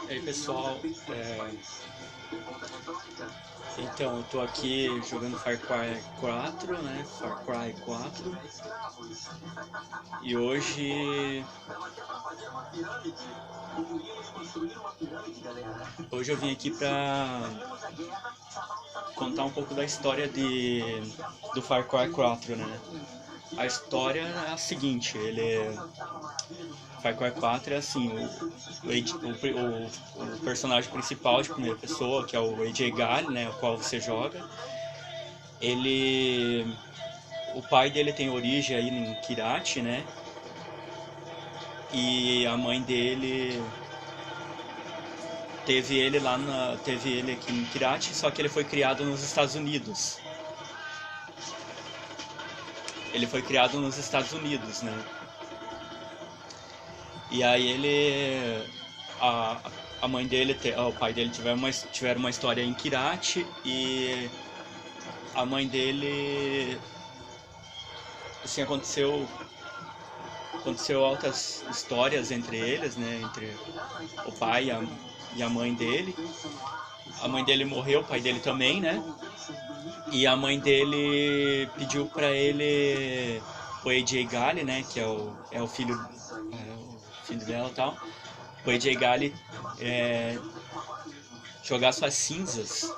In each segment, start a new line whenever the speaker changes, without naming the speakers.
E aí pessoal, então eu tô aqui jogando Far Cry 4, né? Far Cry 4. E hoje eu vim aqui pra contar um pouco da história do Far Cry 4, né? A história é a seguinte, Far Cry 4 é assim, o personagem principal de primeira pessoa, que é o AJ Gali, né, o qual você joga, o pai dele tem origem aí em Kirati, né, e a mãe dele teve ele aqui em Kirati, só que ele foi criado nos Estados Unidos. Né? E aí a mãe dele, o pai dele tiveram uma história em Kirati e a mãe dele, assim, aconteceu altas histórias entre eles, né, entre o pai e a mãe dele. A mãe dele morreu, o pai dele também, né? E a mãe dele pediu pra ele, o AJ Gali, né, que é o filho dela e tal, o AJ Gali jogar as cinzas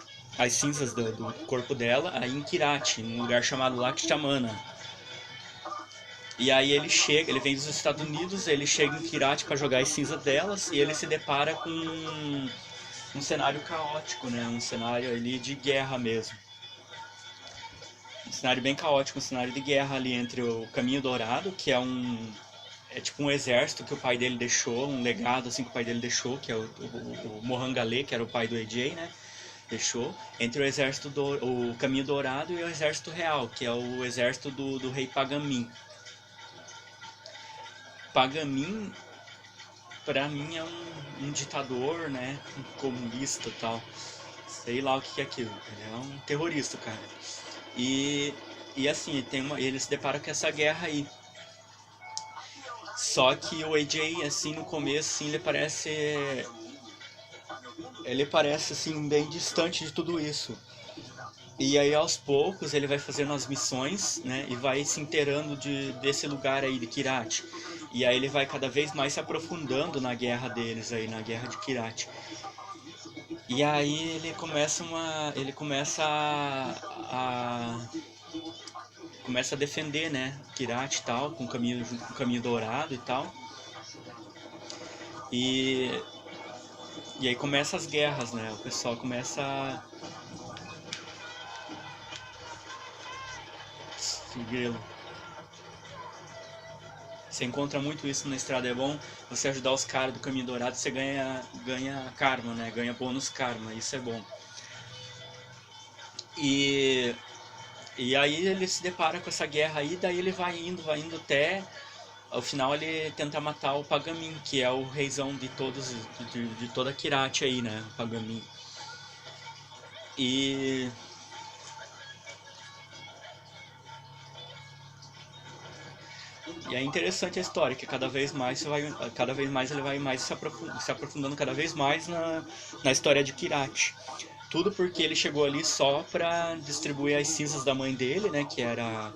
do corpo dela aí em Kirati, num lugar chamado Lakshmana. E aí ele vem dos Estados Unidos, ele chega em Kirati para jogar as cinzas delas e ele se depara com um cenário caótico, né? Um cenário ali de guerra mesmo. Um cenário bem caótico, um cenário de guerra ali entre o Caminho Dourado, que é tipo um exército que o pai dele deixou, um legado assim que o pai dele deixou, que é o Mohangale, que era o pai do AJ, né? Deixou, entre o Caminho Dourado e o Exército Real, que é o exército do rei Pagamin. Pagamin, pra mim, é um ditador, né? Um comunista e tal. Sei lá o que é aquilo. Ele é um terrorista, cara. E assim, ele se depara com essa guerra aí. Só que o AJ, assim, no começo, assim, ele parece assim, bem distante de tudo isso. E aí aos poucos ele vai fazendo as missões, né, e vai se inteirando desse lugar aí de Kirati. E aí ele vai cada vez mais se aprofundando na guerra deles aí, na guerra de Kirati. E aí começa a defender, né, Kirati e tal, com o caminho dourado e tal. E aí começa as guerras, né? O pessoal começa grilo. Você encontra muito isso na estrada, é bom você ajudar os caras do Caminho Dourado, você ganha karma, né? Ganha bônus karma, isso é bom. E aí ele se depara com essa guerra aí, daí ele vai indo até ao final ele tenta matar o Pagamin, que é o reizão de toda Kirati aí, né? O Pagamin. E é interessante a história, que cada vez mais ele vai mais se aprofundando cada vez mais na história de Kirati. Tudo porque ele chegou ali só pra distribuir as cinzas da mãe dele, né, que era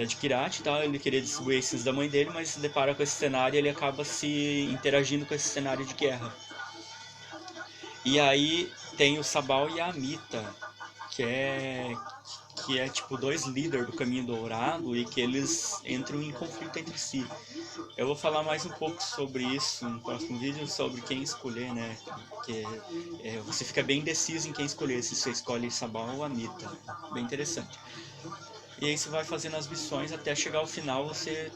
de Kirati e tal. Ele queria distribuir as cinzas da mãe dele, mas se depara com esse cenário e ele acaba se interagindo com esse cenário de guerra. E aí tem o Sabal e a Amita, que é tipo dois líderes do Caminho Dourado e que eles entram em conflito entre si. Eu vou falar mais um pouco sobre isso no próximo vídeo, sobre quem escolher, né? Porque você fica bem indeciso em quem escolher, se você escolhe Sabal ou Amita. Bem interessante. E aí você vai fazendo as missões até chegar ao final, se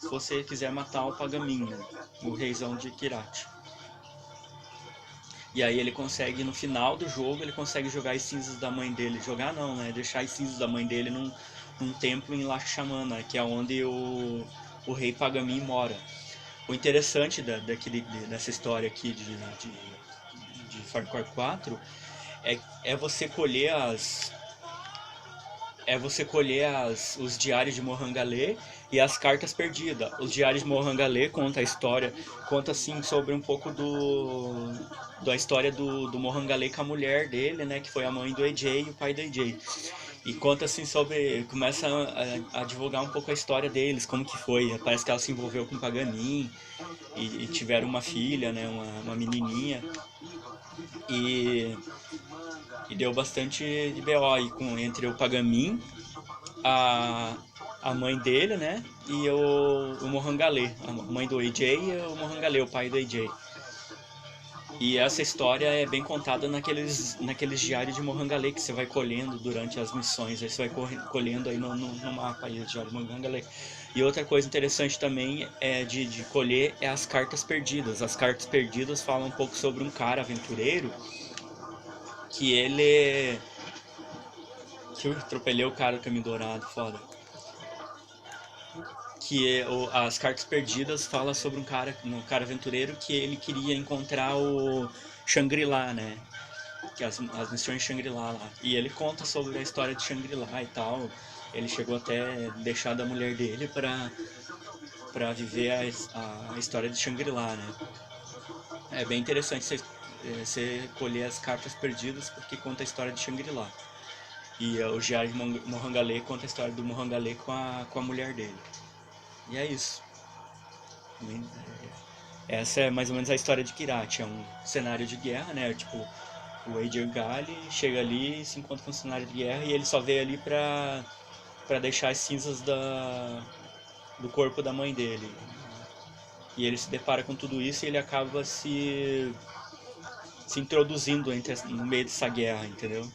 você quiser matar o Pagamin, né? O reizão de Kirati. E aí ele consegue, no final do jogo, ele consegue jogar as cinzas da mãe dele. Jogar não, né? Deixar as cinzas da mãe dele num templo em Lakshmana, que é onde o rei Pagamin mora. O interessante dessa história aqui de Far Cry 4 é você colher é você colher os diários de Mohangalê e as cartas perdidas. Os diários de Mohangalê conta a história, conta assim sobre um pouco da história do Mohangalê com a mulher dele, né, que foi a mãe do AJ e o pai do AJ. E conta assim sobre, começa a divulgar um pouco a história deles, como que foi. Parece que ela se envolveu com o Paganin e tiveram uma filha, né, uma menininha. E deu bastante de BO aí entre o Pagamin, a mãe dele, né? E o Mohangalê, a mãe do AJ e o Mohangalê, o pai do AJ. E essa história é bem contada naqueles diários de Mohangalê que você vai colhendo durante as missões. Aí você vai colhendo aí no mapa aí, o diário de Mohangalê. E outra coisa interessante também de colher é as cartas perdidas. As cartas perdidas falam um pouco sobre um cara aventureiro que ele... Que eu atropelei o cara do Caminho Dourado, foda. Que as cartas perdidas fala sobre um cara aventureiro que ele queria encontrar o Shangri-La, né? Que as missões de Shangri-La lá. E ele conta sobre a história de Shangri-La e tal. Ele chegou até deixar da mulher dele pra viver a história de Shangri-La, né? É bem interessante você colher as cartas perdidas porque conta a história de Shangri-La. E o diário de Mohangalê conta a história do Mohangalê com a mulher dele. E é isso. Essa é mais ou menos a história de Kyrat. É um cenário de guerra, né? Tipo, o AJ Gali chega ali e se encontra com um cenário de guerra e ele só veio ali pra deixar as cinzas do corpo da mãe dele. E ele se depara com tudo isso e ele acaba se introduzindo no meio dessa guerra, entendeu?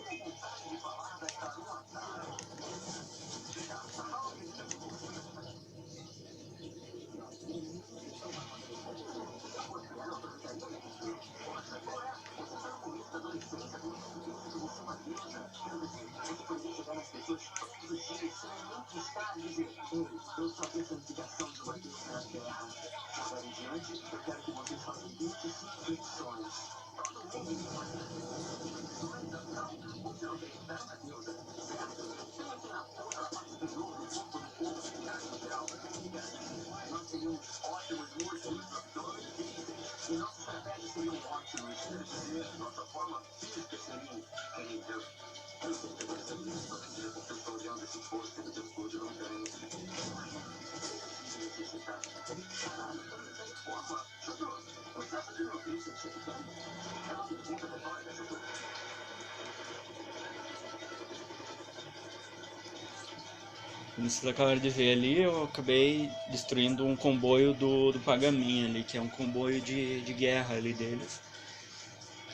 Como vocês acabaram de ver ali, eu acabei destruindo um comboio do Pagamin ali, que é um comboio de guerra ali deles.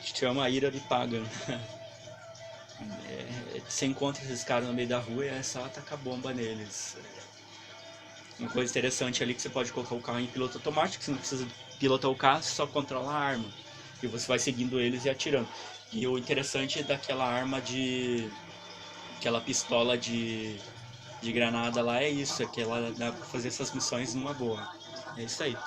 Que chama a Ira de Pagan. Você encontra esses caras no meio da rua e é só atacar bomba neles. Uma coisa interessante ali que você pode colocar o carro em piloto automático, você não precisa pilotar o carro, você só controla a arma. E você vai seguindo eles e atirando. E o interessante daquela arma aquela pistola de granada lá é isso, é que ela dá pra fazer essas missões numa boa. É isso aí.